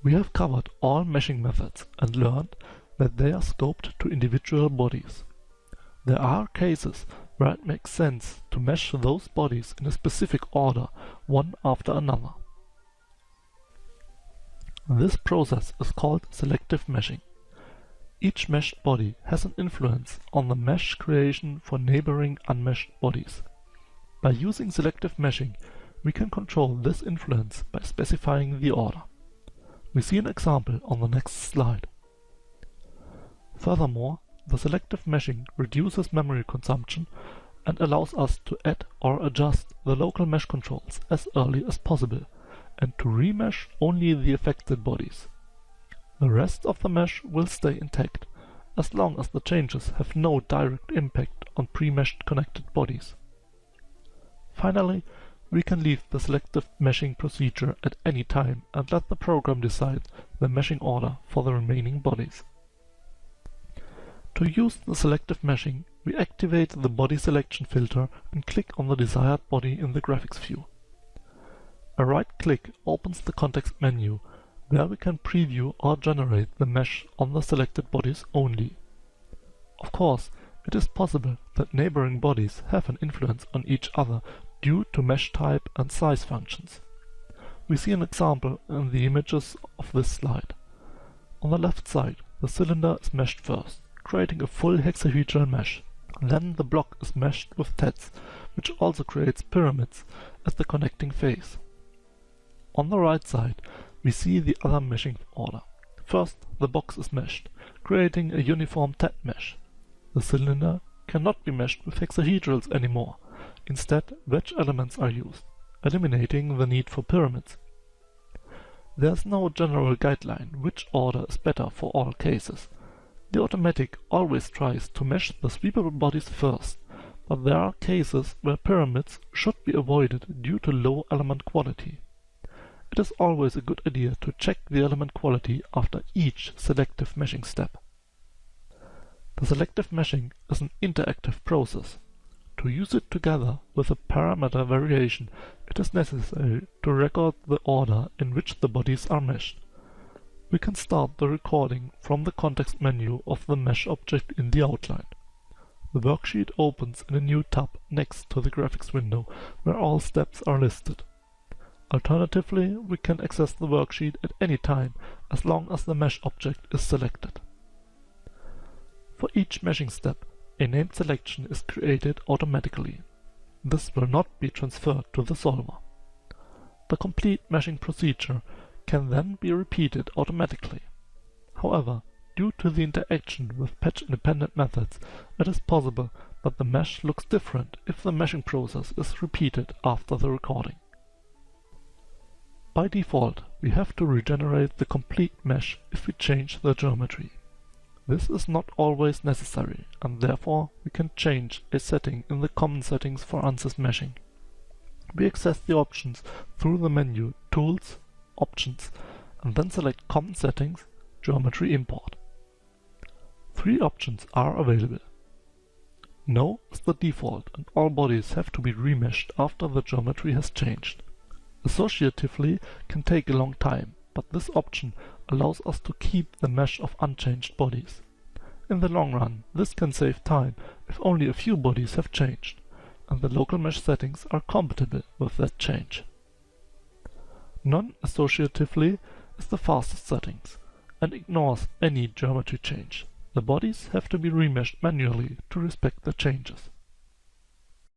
We have covered all meshing methods and learned that they are scoped to individual bodies. There are cases where it makes sense to mesh those bodies in a specific order, one after another. This process is called selective meshing. Each meshed body has an influence on the mesh creation for neighboring unmeshed bodies. By using selective meshing, we can control this influence by specifying the order. We see an example on the next slide. Furthermore, the selective meshing reduces memory consumption and allows us to add or adjust the local mesh controls as early as possible and to remesh only the affected bodies. The rest of the mesh will stay intact as long as the changes have no direct impact on pre-meshed connected bodies. Finally, we can leave the selective meshing procedure at any time and let the program decide the meshing order for the remaining bodies. To use the selective meshing, we activate the body selection filter and click on the desired body in the graphics view. A right click opens the context menu, where we can preview or generate the mesh on the selected bodies only. Of course, it is possible that neighboring bodies have an influence on each other due to mesh type and size functions. We see an example in the images of this slide. On the left side, the cylinder is meshed first, creating a full hexahedral mesh. Then the block is meshed with TEDs, which also creates pyramids as the connecting face. On the right side, we see the other meshing order. First, the box is meshed, creating a uniform TED mesh. The cylinder cannot be meshed with hexahedrals anymore. Instead, wedge elements are used, eliminating the need for pyramids. There is no general guideline which order is better for all cases. The automatic always tries to mesh the sweepable bodies first, but there are cases where pyramids should be avoided due to low element quality. It is always a good idea to check the element quality after each selective meshing step. The selective meshing is an interactive process. To use it together with a parameter variation, it is necessary to record the order in which the bodies are meshed. We can start the recording from the context menu of the mesh object in the outline. The worksheet opens in a new tab next to the graphics window, where all steps are listed. Alternatively, we can access the worksheet at any time as long as the mesh object is selected. For each meshing step, a named selection is created automatically. This will not be transferred to the solver. The complete meshing procedure can then be repeated automatically. However, due to the interaction with patch-independent methods, it is possible that the mesh looks different if the meshing process is repeated after the recording. By default, we have to regenerate the complete mesh if we change the geometry. This is not always necessary, and therefore we can change a setting in the common settings for ANSYS meshing. We access the options through the menu Tools, Options, and then select Common Settings, Geometry Import. 3 options are available. No is the default, and all bodies have to be remeshed after the geometry has changed. Associatively can take a long time, but this option allows us to keep the mesh of unchanged bodies. In the long run, this can save time if only a few bodies have changed, and the local mesh settings are compatible with that change. Non-associatively is the fastest settings, and ignores any geometry change. The bodies have to be remeshed manually to respect the changes.